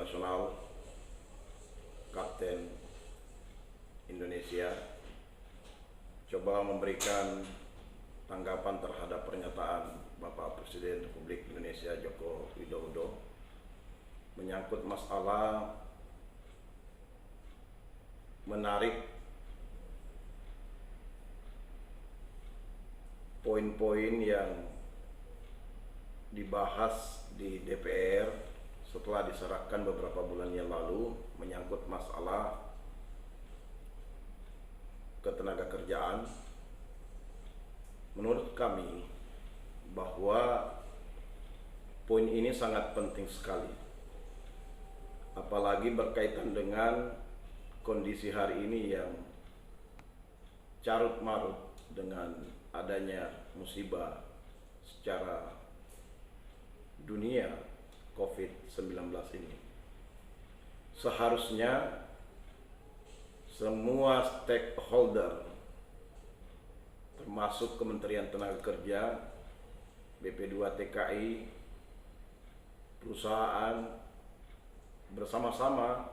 Internasional, Kapten Indonesia, coba memberikan tanggapan terhadap pernyataan Bapak Presiden Republik Indonesia Joko Widodo menyangkut masalah menarik poin-poin yang dibahas di DPR setelah diserahkan beberapa bulan yang lalu menyangkut masalah ketenagakerjaan. Menurut kami bahwa poin ini sangat penting sekali, apalagi berkaitan dengan kondisi hari ini yang carut marut dengan adanya musibah secara dunia COVID-19 ini. Seharusnya semua stakeholder termasuk Kementerian Tenaga Kerja, BP2TKI, perusahaan bersama-sama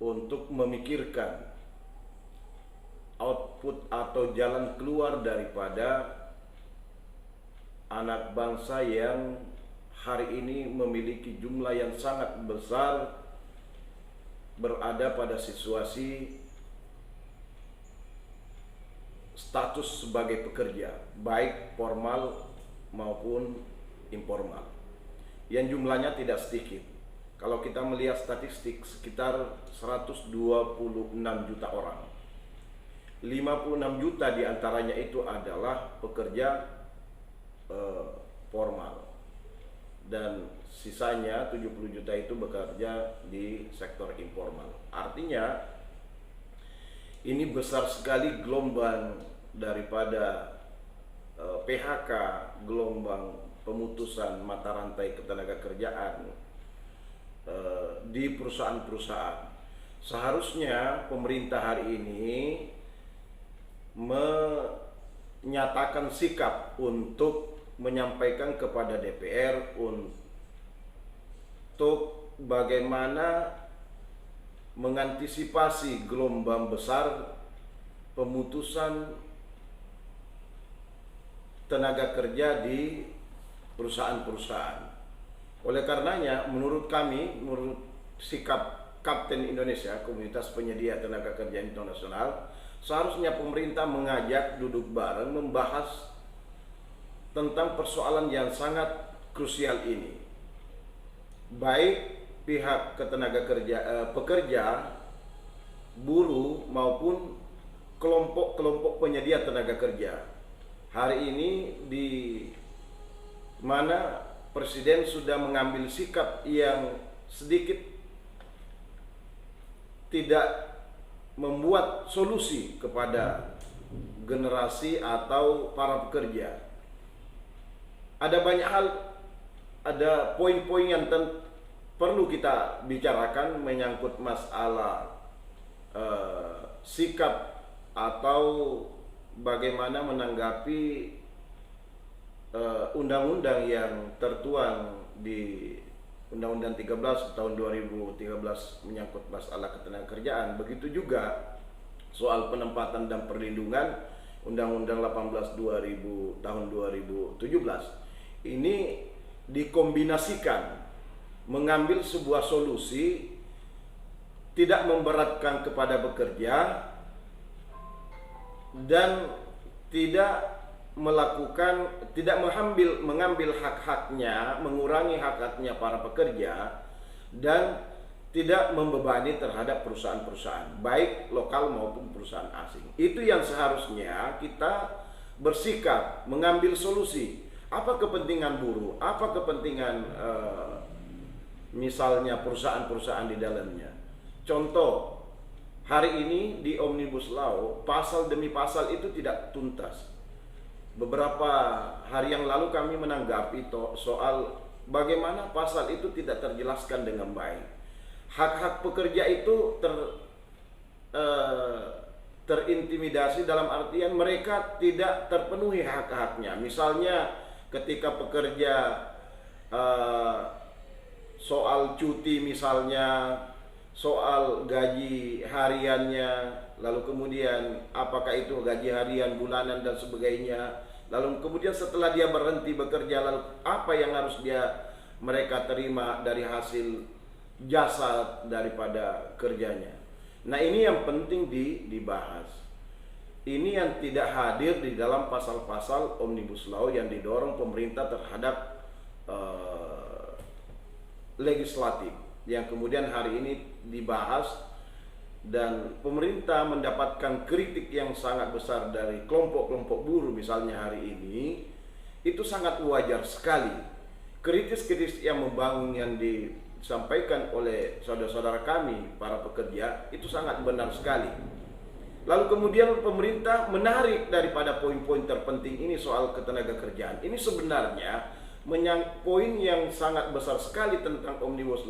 untuk memikirkan output atau jalan keluar daripada anak bangsa yang hari ini memiliki jumlah yang sangat besar berada pada situasi status sebagai pekerja, baik formal maupun informal, yang jumlahnya tidak sedikit. Kalau kita melihat statistik, sekitar 126 juta orang. 56 juta diantaranya itu adalah pekerja formal, dan sisanya 70 juta itu bekerja di sektor informal. Artinya ini besar sekali gelombang daripada PHK, gelombang pemutusan mata rantai ketenagakerjaan di perusahaan-perusahaan. Seharusnya pemerintah hari ini menyatakan sikap untuk menyampaikan kepada DPR untuk bagaimana mengantisipasi gelombang besar pemutusan tenaga kerja di perusahaan-perusahaan. Oleh karenanya, menurut kami, menurut sikap Kapten Indonesia, Komunitas Penyedia Tenaga Kerja Internasional, seharusnya pemerintah mengajak duduk bareng membahas tentang persoalan yang sangat krusial ini, baik pihak pekerja, buruh maupun kelompok-kelompok penyedia tenaga kerja. Hari ini di mana Presiden sudah mengambil sikap yang sedikit tidak membuat solusi kepada generasi atau para pekerja. Ada banyak hal, ada poin-poin yang perlu kita bicarakan menyangkut masalah sikap atau bagaimana menanggapi undang-undang yang tertuang di Undang-Undang 13 tahun 2013 menyangkut masalah ketenagakerjaan. Begitu juga soal penempatan dan perlindungan Undang-Undang 18 tahun 2017. Ini dikombinasikan mengambil sebuah solusi tidak memberatkan kepada pekerja dan tidak mengambil hak-haknya, mengurangi hak-haknya para pekerja, dan tidak membebani terhadap perusahaan-perusahaan baik lokal maupun perusahaan asing. Itu yang seharusnya kita bersikap mengambil solusi. Apa kepentingan buruh, apa kepentingan misalnya perusahaan-perusahaan di dalamnya. Contoh, hari ini di Omnibus Law pasal demi pasal itu tidak tuntas. Beberapa hari yang lalu kami menanggapi soal bagaimana pasal itu tidak terjelaskan dengan baik. Hak-hak pekerja itu terintimidasi dalam artian mereka tidak terpenuhi hak-haknya. Misalnya ketika pekerja soal cuti misalnya, soal gaji hariannya, lalu kemudian apakah itu gaji harian, bulanan dan sebagainya. Lalu kemudian setelah dia berhenti bekerja, lalu apa yang harus mereka terima dari hasil jasa daripada kerjanya. Nah, ini yang penting dibahas. Ini yang tidak hadir di dalam pasal-pasal Omnibus Law yang didorong pemerintah terhadap legislatif, yang kemudian hari ini dibahas, dan pemerintah mendapatkan kritik yang sangat besar dari kelompok-kelompok buruh misalnya hari ini. Itu sangat wajar sekali. Kritis-kritis yang membangun yang disampaikan oleh saudara-saudara kami para pekerja itu sangat benar sekali. Lalu kemudian pemerintah menarik daripada poin-poin terpenting ini soal ketenagakerjaan. Ini sebenarnya poin yang sangat besar sekali tentang Omnibus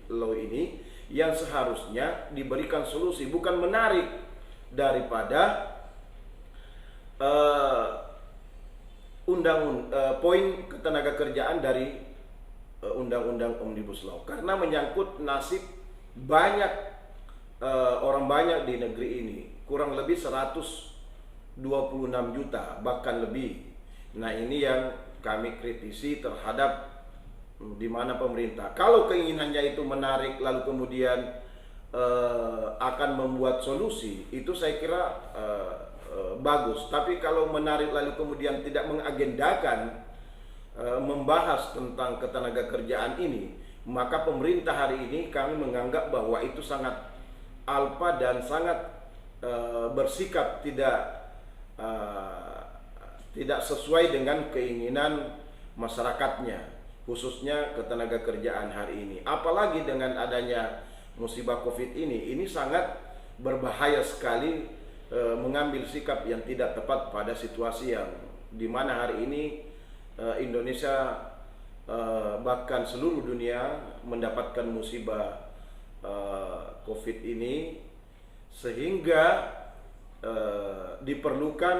Law ini, yang seharusnya diberikan solusi, bukan menarik daripada poin ketenagakerjaan dari undang-undang Omnibus Law, karena menyangkut nasib banyak orang banyak di negeri ini, kurang lebih 126 juta bahkan lebih. Nah, ini yang kami kritisi terhadap di mana pemerintah, kalau keinginannya itu menarik lalu kemudian akan membuat solusi, itu saya kira bagus. Tapi kalau menarik lalu kemudian tidak mengagendakan membahas tentang ketenagakerjaan ini, maka pemerintah hari ini kami menganggap bahwa itu sangat alpa dan sangat bersikap tidak sesuai dengan keinginan masyarakatnya, khususnya ketenagakerjaan hari ini. Apalagi dengan adanya musibah COVID ini sangat berbahaya sekali, mengambil sikap yang tidak tepat pada situasi yang dimana hari ini Indonesia bahkan seluruh dunia mendapatkan musibah COVID ini, sehingga diperlukan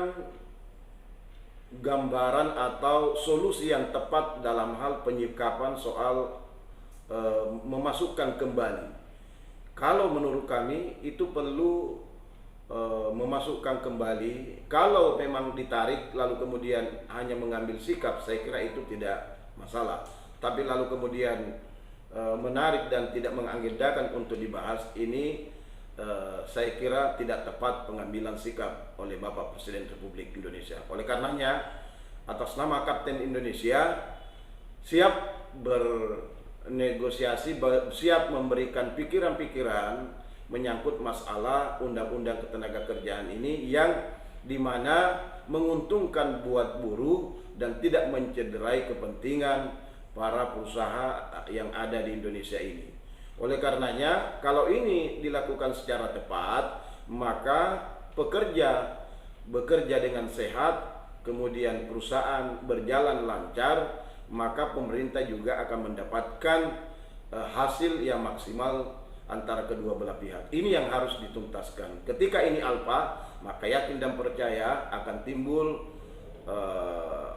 gambaran atau solusi yang tepat dalam hal penyikapan soal memasukkan kembali. Kalau menurut kami itu perlu memasukkan kembali. Kalau memang ditarik lalu kemudian hanya mengambil sikap, saya kira itu tidak masalah. Tapi lalu kemudian menarik dan tidak mengagendakan untuk dibahas, ini saya kira tidak tepat pengambilan sikap oleh Bapak Presiden Republik Indonesia. Oleh karenanya, atas nama Kapten Indonesia siap bernegosiasi, siap memberikan pikiran-pikiran menyangkut masalah undang-undang ketenagakerjaan ini, yang dimana menguntungkan buat buruh dan tidak mencederai kepentingan para pengusaha yang ada di Indonesia ini. Oleh karenanya, kalau ini dilakukan secara tepat, maka pekerja bekerja dengan sehat, kemudian perusahaan berjalan lancar, maka pemerintah juga akan mendapatkan hasil yang maksimal antara kedua belah pihak. Ini yang harus dituntaskan. Ketika ini alpa, maka yakin dan percaya akan timbul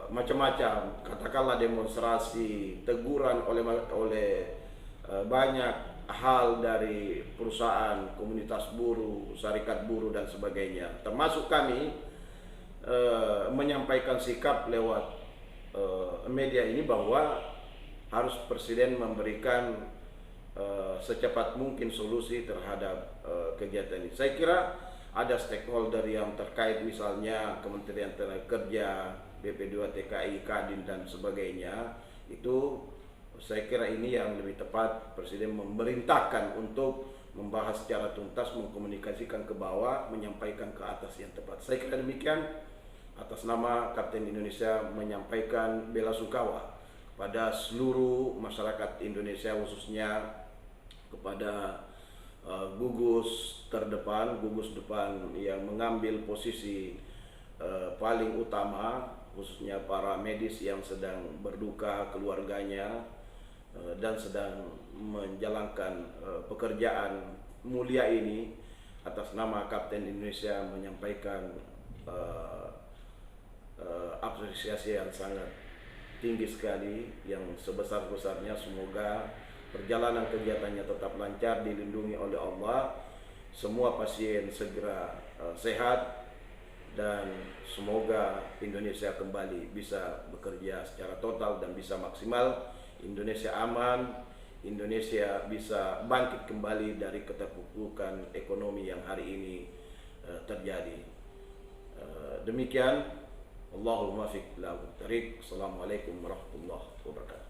macam-macam, katakanlah demonstrasi, teguran oleh banyak hal dari perusahaan, komunitas buruh, serikat buruh dan sebagainya. Termasuk kami menyampaikan sikap lewat media ini bahwa harus Presiden memberikan secepat mungkin solusi terhadap kegiatan ini. Saya kira ada stakeholder yang terkait, misalnya Kementerian Tenaga BP2 TKI, Kadin dan sebagainya. Itu saya kira ini yang lebih tepat Presiden memerintahkan untuk membahas secara tuntas, mengkomunikasikan ke bawah, menyampaikan ke atas yang tepat. Saya kira demikian. Atas nama Kapten Indonesia menyampaikan bela sungkawa kepada seluruh masyarakat Indonesia, khususnya kepada gugus depan yang mengambil posisi paling utama, khususnya para medis yang sedang berduka, keluarganya, dan sedang menjalankan pekerjaan mulia ini. Atas nama Kapten Indonesia menyampaikan apresiasi yang sangat tinggi sekali, yang sebesar-besarnya. Semoga perjalanan kegiatannya tetap lancar, dilindungi oleh Allah, semua pasien segera sehat, dan semoga Indonesia kembali bisa bekerja secara total dan bisa maksimal. Indonesia aman, Indonesia bisa bangkit kembali dari keterpurukan ekonomi yang hari ini terjadi. Demikian, Allahumma fiq lahu tariq. Assalamualaikum warahmatullahi wabarakatuh.